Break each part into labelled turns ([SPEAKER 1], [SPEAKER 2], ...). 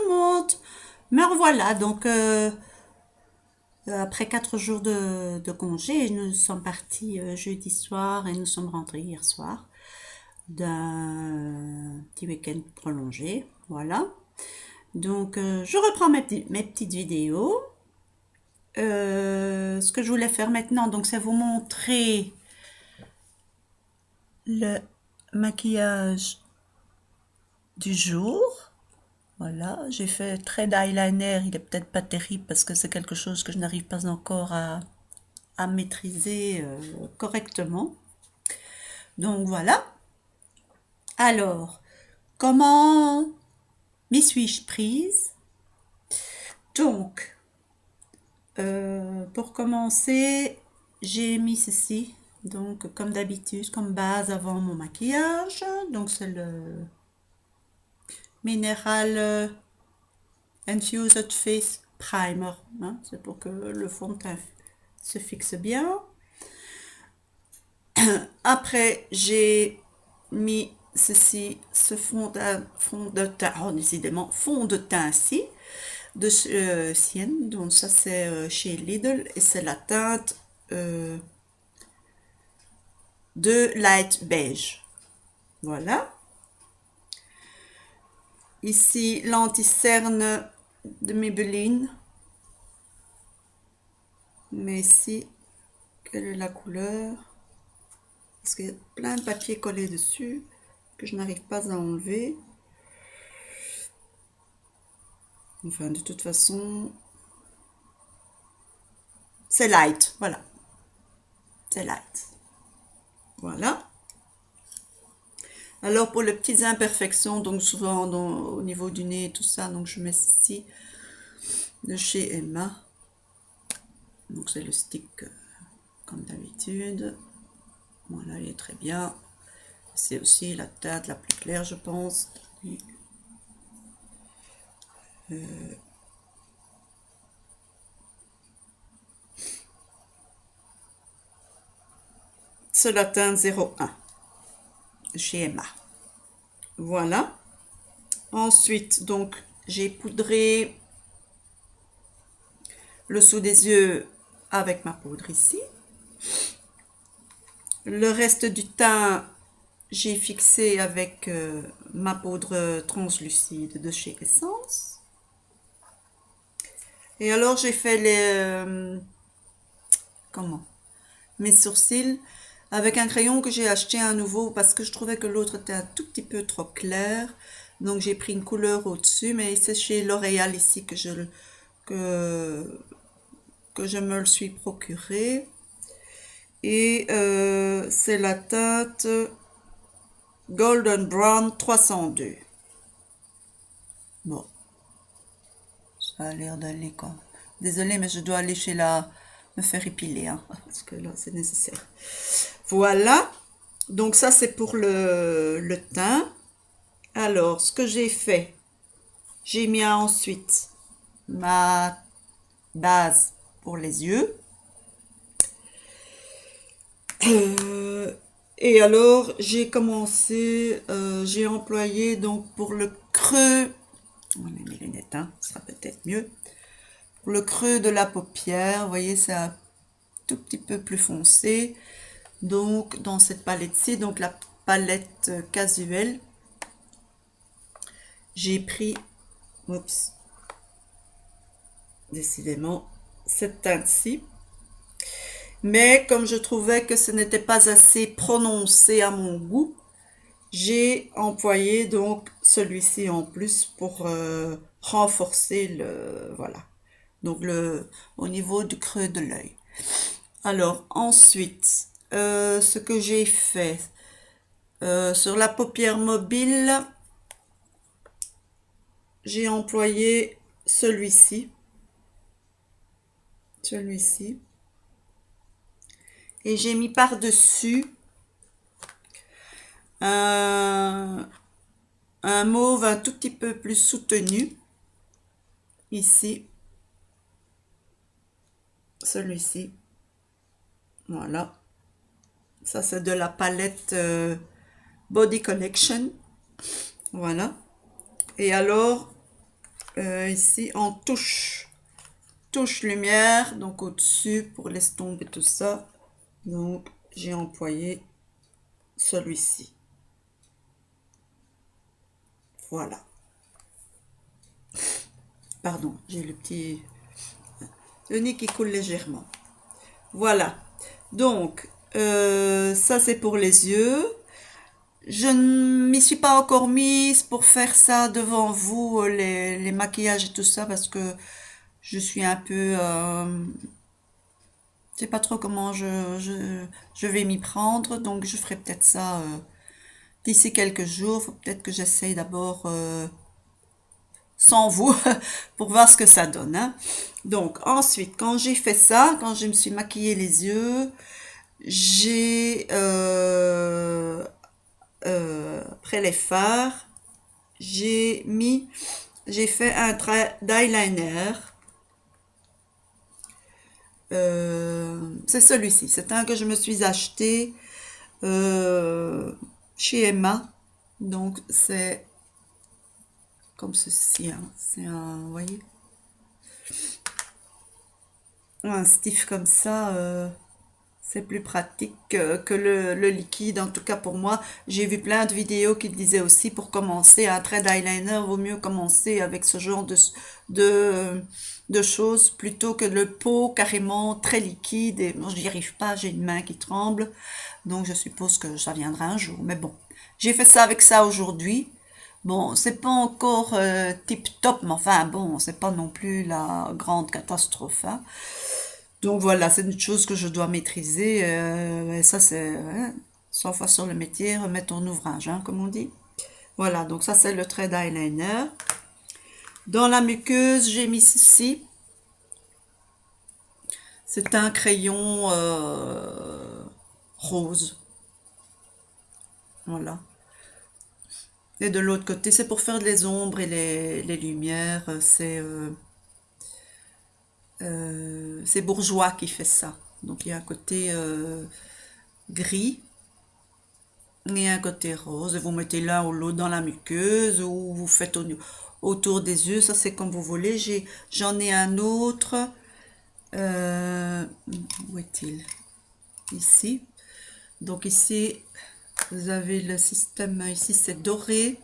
[SPEAKER 1] le monde. Me revoilà, donc après 4 jours de congé, nous sommes partis jeudi soir et nous sommes rentrés hier soir d'un petit week-end prolongé. Voilà. Donc je reprends mes petites vidéos. Ce que je voulais faire maintenant, donc c'est vous montrer le maquillage du jour. Voilà, j'ai fait trait d'eyeliner, il est peut-être pas terrible parce que c'est quelque chose que je n'arrive pas encore à maîtriser correctement. Donc voilà. Alors, comment m'y suis-je prise? Donc, pour commencer, j'ai mis ceci. Donc, comme d'habitude, comme base avant mon maquillage. Donc, c'est le Mineral Infused Face Primer. Hein, c'est pour que le fond de teint se fixe bien. Après, j'ai mis ceci, ce fond de teint, oh, décidément, fond de teint-ci, de Sienne. Donc, ça, c'est chez Lidl et c'est la teinte de Light Beige. Voilà. Ici, l'anti-cerne de Maybelline. Mais ici, quelle est la couleur? Parce qu'il y a plein de papier collé dessus que je n'arrive pas à enlever. Enfin, de toute façon, c'est light. Voilà. C'est light. Voilà. Alors, pour les petites imperfections, donc souvent au niveau du nez et tout ça, donc je mets ceci de chez Emma. Donc, c'est le stick comme d'habitude. Voilà, il est très bien. C'est aussi la teinte la plus claire, je pense. C'est la teinte 01 chez Emma. Voilà. Ensuite, donc, j'ai poudré le dessous des yeux avec ma poudre ici. Le reste du teint, j'ai fixé avec ma poudre translucide de chez Essence. Et alors, j'ai fait comment? Mes sourcils avec un crayon que j'ai acheté à nouveau parce que je trouvais que l'autre était un tout petit peu trop clair. Donc, j'ai pris une couleur au-dessus, mais c'est chez L'Oréal ici que je me le suis procuré. Et c'est la teinte Golden Brown 302. Bon, ça a l'air d'aller quand même. Désolée, mais je dois aller chez me faire épiler, hein, parce que là, c'est nécessaire. Voilà. Donc ça, c'est pour le teint. Alors, ce que j'ai fait, j'ai mis ensuite ma base pour les yeux. Et alors, j'ai commencé, j'ai employé donc pour le creux, on met mes lunettes, hein, ce sera peut-être mieux. Pour le creux de la paupière, vous voyez, c'est un tout petit peu plus foncé. Donc, dans cette palette-ci, donc la palette casuelle, j'ai pris, oups, décidément, cette teinte-ci. Mais comme je trouvais que ce n'était pas assez prononcé à mon goût, j'ai employé donc celui-ci en plus pour renforcer voilà. Donc au niveau du creux de l'œil. Alors ensuite, ce que j'ai fait sur la paupière mobile, j'ai employé celui-ci. Et j'ai mis par-dessus un mauve un tout petit peu plus soutenu. Ici. Celui-ci. Voilà. Ça, c'est de la palette Body Collection. Voilà. Et alors, ici en touche lumière, donc au-dessus pour l'estomper tout ça. Donc j'ai employé celui-ci. Voilà. Pardon, j'ai le nez qui coule légèrement. Voilà. Donc, ça c'est pour les yeux. Je ne m'y suis pas encore mise pour faire ça devant vous, les maquillages et tout ça, parce que je suis un peu... je sais pas trop comment je vais m'y prendre, donc je ferai peut-être ça d'ici quelques jours. Faut peut-être que j'essaye d'abord sans vous pour voir ce que ça donne, hein. Donc ensuite, quand j'ai fait ça, quand je me suis maquillé les yeux, j'ai après les fards, j'ai fait un trait d'eyeliner. C'est celui-ci, c'est un que je me suis acheté chez Emma. Donc c'est comme ceci, hein. C'est un, vous voyez, un stiff comme ça. C'est plus pratique que le liquide, en tout cas pour moi. J'ai vu plein de vidéos qui disaient aussi pour commencer un trait d'eyeliner, vaut mieux commencer avec ce genre de, de choses plutôt que le pot carrément très liquide. Et moi, je n'y arrive pas, j'ai une main qui tremble. Donc je suppose que ça viendra un jour. Mais bon, j'ai fait ça avec ça aujourd'hui. Bon, c'est pas encore tip top, mais enfin bon, c'est pas non plus la grande catastrophe, hein. Donc voilà, c'est une chose que je dois maîtriser. Et ça, c'est 100 fois sur le métier, remettre en ouvrage, hein, comme on dit. Voilà, donc ça, c'est le trait d'eyeliner. Dans la muqueuse, j'ai mis ceci. C'est un crayon rose. Voilà. Et de l'autre côté, c'est pour faire les ombres et les lumières. C'est Bourjois qui fait ça. Donc il y a un côté gris et un côté rose. Vous mettez l'un ou l'autre dans la muqueuse ou vous faites autour des yeux. Ça c'est comme vous voulez. J'en ai un autre. Où est-il? Ici. Donc ici, vous avez le système. Ici c'est doré.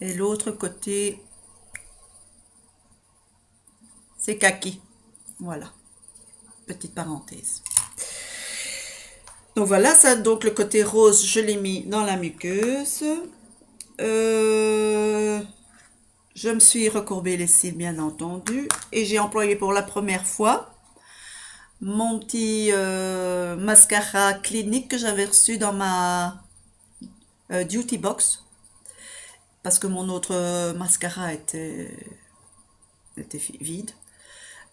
[SPEAKER 1] Et l'autre côté, c'est kaki. Voilà. Petite parenthèse. Donc voilà, ça, donc le côté rose, je l'ai mis dans la muqueuse. Je me suis recourbé les cils, bien entendu. Et j'ai employé pour la première fois mon petit mascara Clinique que j'avais reçu dans ma Duty Box. Parce que mon autre mascara était vide.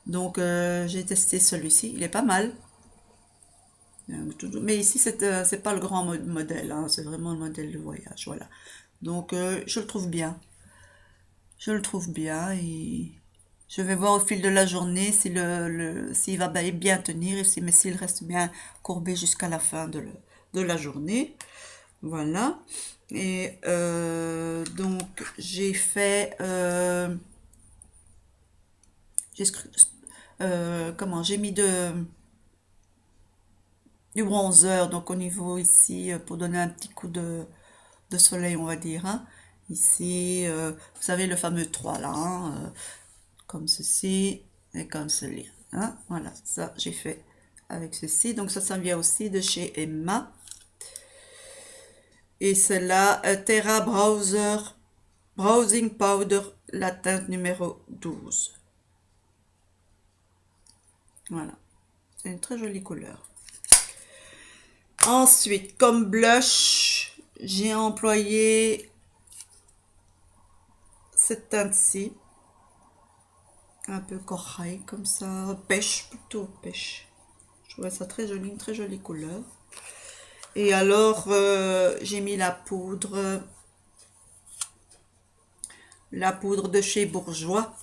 [SPEAKER 1] Donc j'ai testé celui-ci. Il est pas mal. Mais ici, c'est pas le grand modèle, hein, c'est vraiment le modèle de voyage, voilà. Donc, je le trouve bien. Je le trouve bien et je vais voir au fil de la journée si s'il va bien tenir et si mes cils restent bien courbés jusqu'à la fin de la journée. Voilà. Et donc, j'ai fait... comment? J'ai mis du bronzer, donc au niveau ici, pour donner un petit coup de soleil, on va dire, hein. Ici, vous savez, le fameux 3 là, hein, comme ceci et comme cela, hein. Voilà, ça j'ai fait avec ceci. Donc ça vient aussi de chez Emma. Et c'est la Terra Browsing Powder, la teinte numéro 12. Voilà, c'est une très jolie couleur. Ensuite, comme blush, j'ai employé cette teinte-ci. Un peu corail, comme ça. Pêche, plutôt pêche. Je trouvais ça très joli, une très jolie couleur. Et alors, j'ai mis la poudre de chez Bourjois.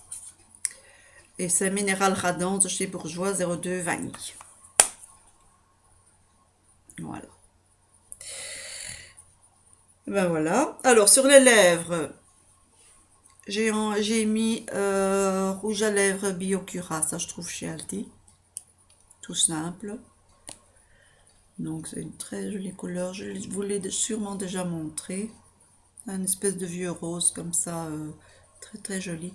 [SPEAKER 1] Et c'est Minéral Radance de chez Bourjois 02 Vanille. Voilà. Ben voilà. Alors, sur les lèvres, j'ai mis rouge à lèvres Biocura. Ça, je trouve chez Aldi. Tout simple. Donc, c'est une très jolie couleur. Je vous l'ai sûrement déjà montré. Un espèce de vieux rose comme ça. Très, très joli.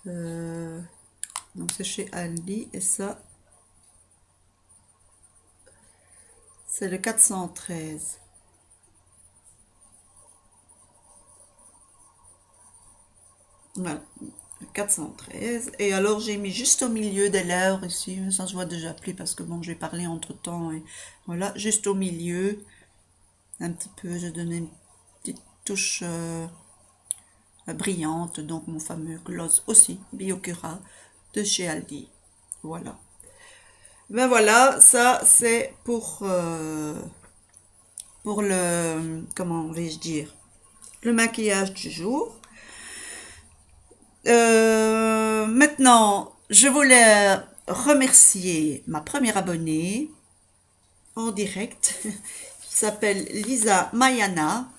[SPEAKER 1] Donc, c'est chez Aldi. Et ça, c'est le 413. Voilà, 413. Et alors j'ai mis juste au milieu des lèvres ici, ça se voit déjà plus parce que bon, j'ai parlé entre temps. Et voilà, juste au milieu, un petit peu, j'ai donné une petite touche brillante, donc mon fameux gloss aussi, Biocura de chez Aldi. Voilà. Ben voilà, ça c'est pour le, comment vais-je dire, le maquillage du jour. Maintenant, je voulais remercier ma première abonnée en direct qui s'appelle Lisa Mayana.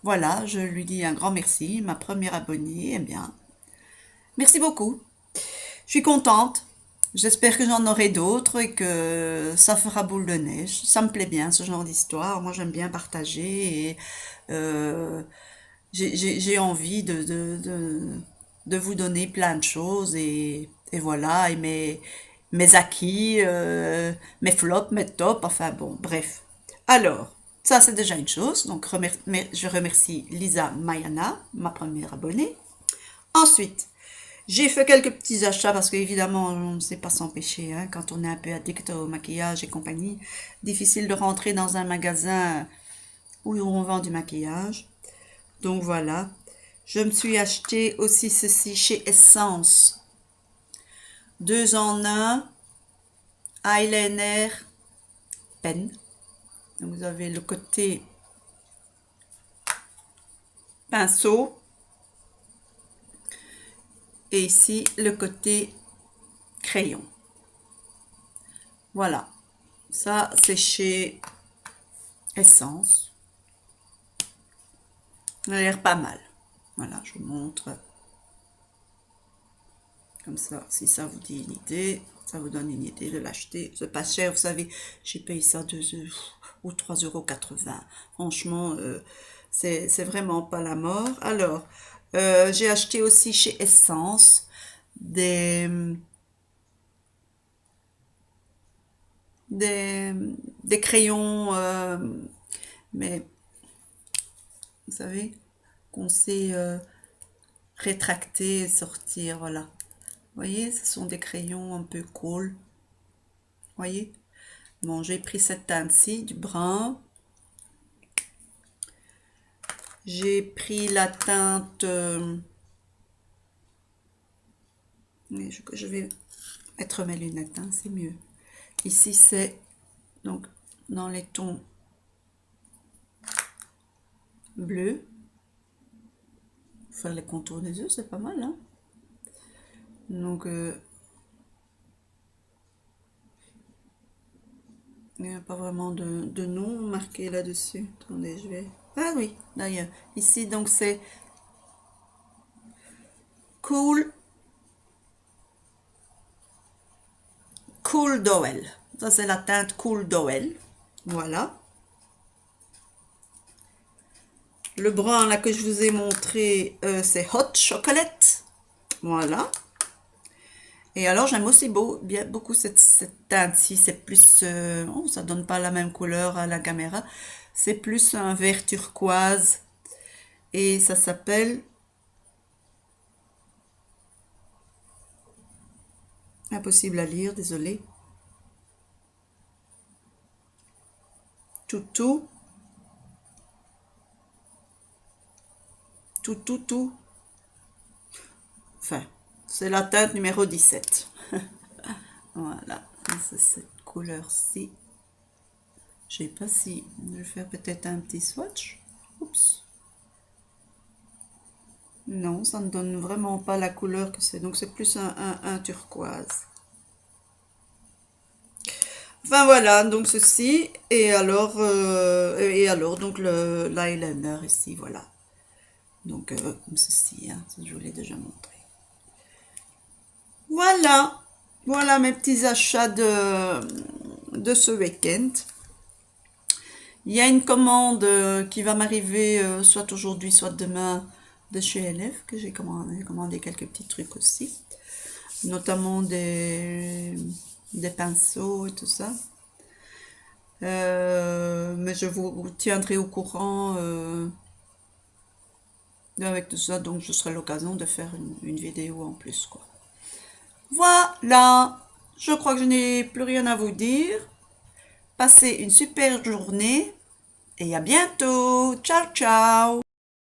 [SPEAKER 1] Voilà, je lui dis un grand merci, ma première abonnée. Eh bien, merci beaucoup. Je suis contente. J'espère que j'en aurai d'autres et que ça fera boule de neige. Ça me plaît bien ce genre d'histoire. Moi, j'aime bien partager et euh, j'ai envie de vous donner plein de choses et voilà, et mes acquis, mes flops, mes tops, enfin bon, bref. Alors, ça c'est déjà une chose, donc je remercie Lisa Mayana, ma première abonnée. Ensuite, j'ai fait quelques petits achats parce qu'évidemment, on ne sait pas s'empêcher, hein, quand on est un peu addict au maquillage et compagnie. Difficile de rentrer dans un magasin où on vend du maquillage. Donc voilà. Je me suis acheté aussi ceci chez Essence. 2 en un, eyeliner, pen. Donc vous avez le côté pinceau et ici le côté crayon. Voilà. Ça, c'est chez Essence. Ça a l'air pas mal. Voilà, je vous montre. Comme ça, si ça vous dit une idée, ça vous donne une idée de l'acheter. C'est pas cher, vous savez, j'ai payé ça 2 ou 3,80 €. Franchement, c'est vraiment pas la mort. Alors, j'ai acheté aussi chez Essence des, des, des crayons, mais vous savez, qu'on sait rétracter et sortir, voilà. Vous voyez, ce sont des crayons un peu cool. Voyez? Bon, j'ai pris cette teinte-ci, du brun. J'ai pris la teinte... je vais mettre mes lunettes, hein, c'est mieux. Ici, c'est donc dans les tons bleus. Faire les contours des yeux, c'est pas mal, hein. Donc, il n'y a pas vraiment de nom marqué là-dessus. Attendez, je vais... Ah oui, d'ailleurs. Ici, donc, c'est Cool Dowell. Ça, c'est la teinte Cool Dowell. Voilà. Le brun, là, que je vous ai montré, c'est Hot Chocolate. Voilà. Et alors, j'aime aussi bien, beaucoup cette teinte-ci. C'est plus... oh, ça donne pas la même couleur à la caméra. C'est plus un vert turquoise. Et ça s'appelle... Impossible à lire, désolé. Toutou. Toutou. Enfin, c'est la teinte numéro 17. Voilà. C'est cette couleur-ci. Je sais pas si... Je vais faire peut-être un petit swatch. Oups. Non, ça ne donne vraiment pas la couleur que c'est. Donc c'est plus un turquoise. Enfin voilà, donc ceci, et alors donc le l'eyeliner ici, voilà. Donc comme ceci, hein, ça, je vous l'ai déjà montré. Voilà, voilà mes petits achats de ce week-end. Il y a une commande qui va m'arriver soit aujourd'hui, soit demain de chez LF, que j'ai commandé quelques petits trucs aussi, notamment des pinceaux et tout ça. Mais je vous tiendrai au courant avec tout ça, donc je serai l'occasion de faire une vidéo en plus, quoi. Voilà, je crois que je n'ai plus rien à vous dire. Passez une super journée et à bientôt. Ciao, ciao.